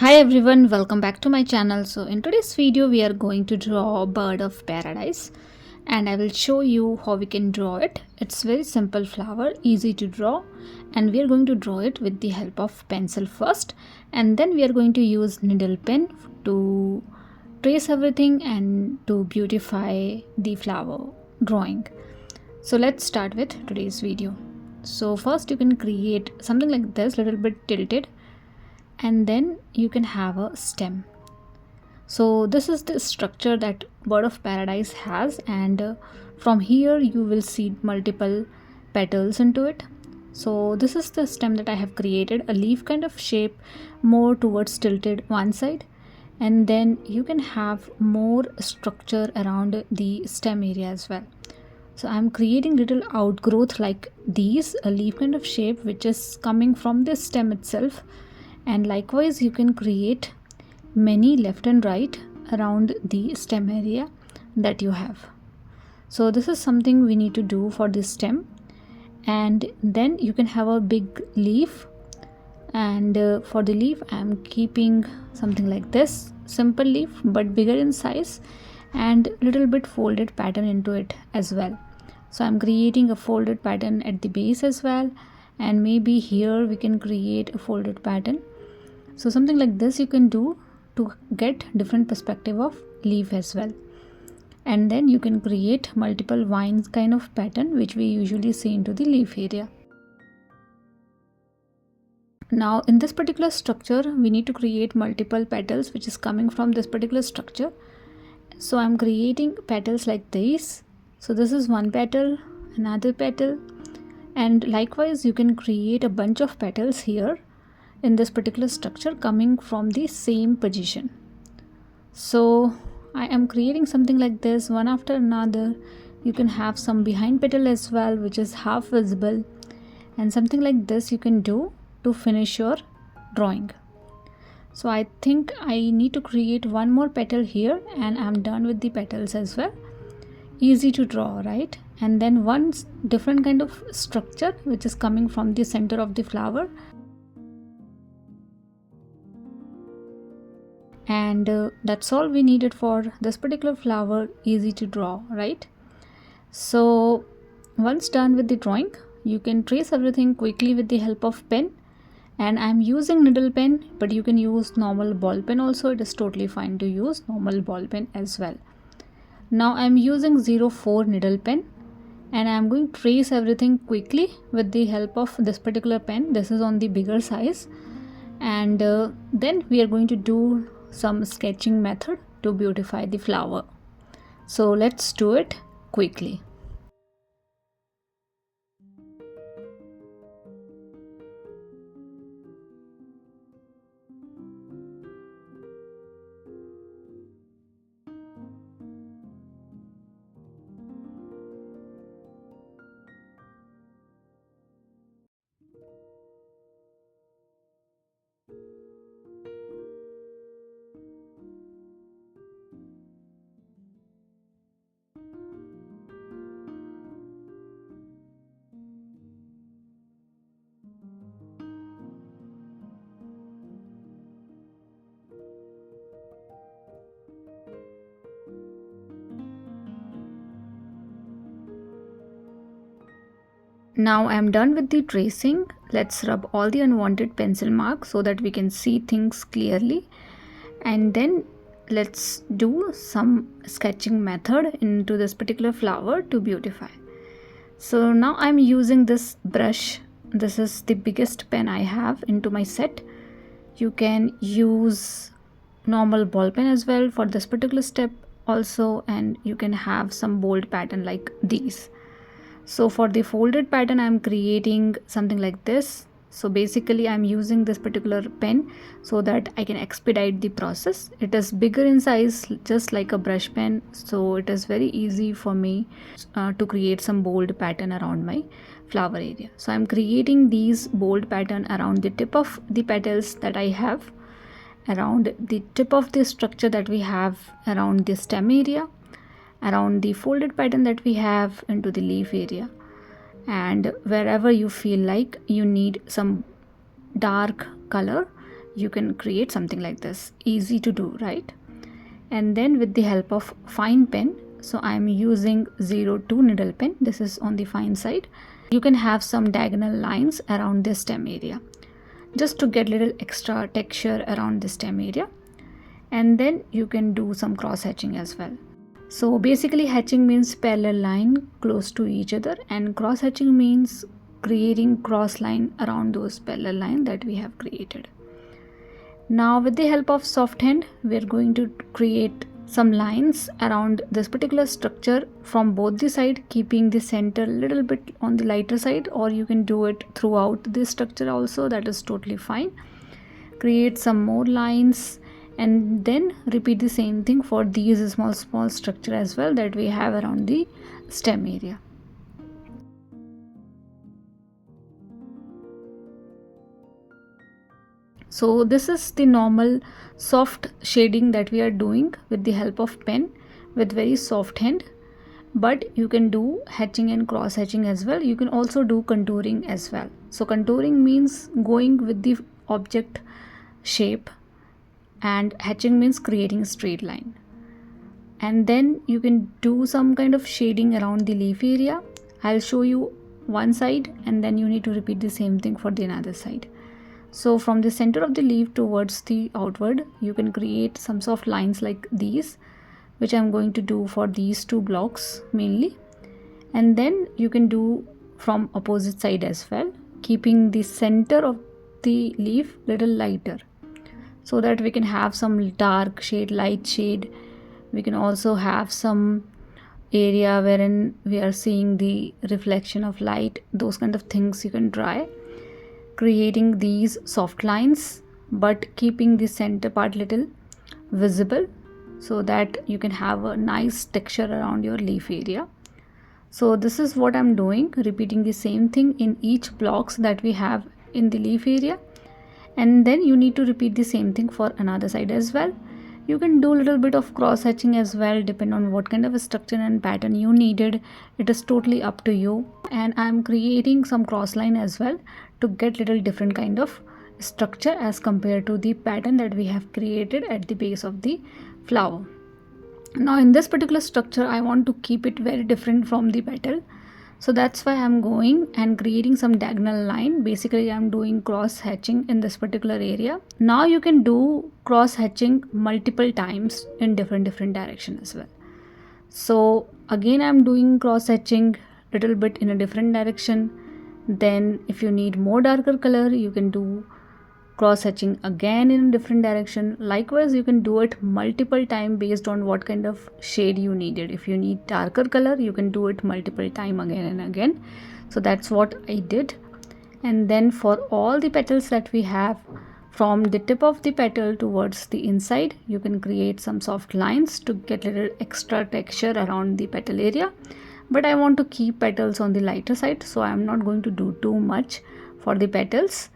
Hi everyone, welcome back to my channel. So in today's video we are going to draw a bird of paradise and I will show you how we can draw it. It's very simple flower, easy to draw, and we are going to draw it with the help of pencil first, and then we are going to use needle pen to trace everything and to beautify the flower drawing. So let's start with today's video. So first you can create something like this, little bit tilted, and then you can have a stem. So this is the structure that bird of paradise has, and from here you will see multiple petals into it. So this is the stem that I have created, a leaf kind of shape, more towards tilted one side, and then you can have more structure around the stem area as well. So I'm creating little outgrowth like these, a leaf kind of shape which is coming from the stem itself, and likewise you can create many left and right around the stem area that you have. So this is something we need to do for this stem, and then you can have a big leaf, and for the leaf I am keeping something like this, simple leaf but bigger in size, and little bit folded pattern into it as well. So I'm creating a folded pattern at the base as well, and maybe here we can create a folded pattern. So something like this you can do to get different perspective of leaf as well. And then you can create multiple vines kind of pattern which we usually see into the leaf area. Now in this particular structure we need to create multiple petals which is coming from this particular structure. So I'm creating petals like this. So this is one petal, another petal, and likewise you can create a bunch of petals here in this particular structure coming from the same position. So I am creating something like this, one after another. You can have some behind petal as well which is half visible, and something like this you can do to finish your drawing. So I think I need to create one more petal here and I'm done with the petals as well. Easy to draw, right? And then one different kind of structure which is coming from the center of the flower, and that's all we needed for this particular flower. Easy to draw, right? So once done with the drawing you can trace everything quickly with the help of pen, and I'm using needle pen, but you can use normal ball pen also. It is totally fine to use normal ball pen as well. Now I'm using 04 needle pen, and I'm going to trace everything quickly with the help of this particular pen. This is on the bigger size, and then we are going to do some sketching method to beautify the flower. So let's do it quickly. Now I am done with the tracing. Let's rub all the unwanted pencil marks so that we can see things clearly, and then let's do some sketching method into this particular flower to beautify. So now I'm using this brush. This is the biggest pen I have into my set. You can use normal ball pen as well for this particular step also, and you can have some bold pattern like these. So for the folded pattern I'm creating something like this. So basically I'm using this particular pen so that I can expedite the process. It is bigger in size, just like a brush pen, so it is very easy for me to create some bold pattern around my flower area. So I'm creating these bold pattern around the tip of the petals that I have, around the tip of the structure that we have around the stem area, around the folded pattern that we have into the leaf area, and wherever you feel like you need some dark color you can create something like this. Easy to do, right? And then with the help of fine pen, so I'm using 02 needle pen, this is on the fine side, you can have some diagonal lines around the stem area just to get little extra texture around the stem area. And then you can do some cross hatching as well. So basically hatching means parallel line close to each other, and cross hatching means creating cross line around those parallel line that we have created. Now with the help of soft hand, we are going to create some lines around this particular structure from both the side, keeping the center a little bit on the lighter side, or you can do it throughout this structure also, that is totally fine. Create some more lines and then repeat the same thing for these small structure as well that we have around the stem area. So this is the normal soft shading that we are doing with the help of pen with very soft hand, but you can do hatching and cross hatching as well. You can also do contouring as well. So contouring means going with the object shape, and hatching means creating a straight line. And then you can do some kind of shading around the leaf area. I'll show you one side and then you need to repeat the same thing for the another side. So from the center of the leaf towards the outward, you can create some soft lines like these, which I'm going to do for these two blocks mainly. And then you can do from opposite side as well, keeping the center of the leaf little lighter, so that we can have some dark shade, light shade. We can also have some area wherein we are seeing the reflection of light. Those kind of things you can try, creating these soft lines but keeping the center part little visible, so that you can have a nice texture around your leaf area. So this is what I'm doing, repeating the same thing in each blocks that we have in the leaf area. And then you need to repeat the same thing for another side as well. You can do a little bit of cross hatching as well, depending on what kind of a structure and pattern you needed. It is totally up to you. And I'm creating some cross line as well to get little different kind of structure as compared to the pattern that we have created at the base of the flower. Now in this particular structure, I want to keep it very different from the petal. So that's why I'm going and creating some diagonal line. Basically, I'm doing cross hatching in this particular area. Now you can do cross hatching multiple times in different direction as well. So again, I'm doing cross hatching little bit in a different direction. Then if you need more darker color, you can do cross hatching again in a different direction. Likewise, you can do it multiple times based on what kind of shade you needed. If you need darker color, you can do it multiple time again and again. So that's what I did. And then for all the petals that we have, from the tip of the petal towards the inside, you can create some soft lines to get a little extra texture around the petal area. But I want to keep petals on the lighter side, so I'm not going to do too much for the petals.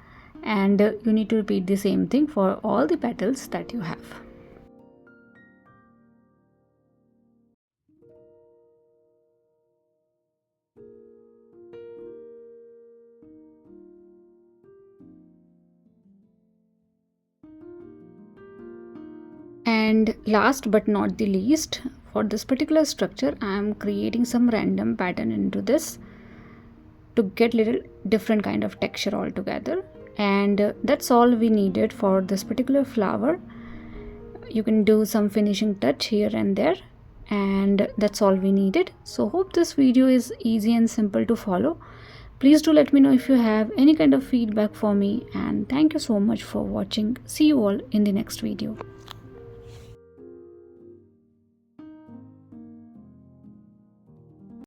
And you need to repeat the same thing for all the petals that you have. And last but not the least, for this particular structure, I am creating some random pattern into this to get little different kind of texture altogether. And that's all we needed for this particular flower. You can do some finishing touch here and there, and that's all we needed. So hope this video is easy and simple to follow. Please do let me know if you have any kind of feedback for me, and thank you so much for watching. See you all in the next video.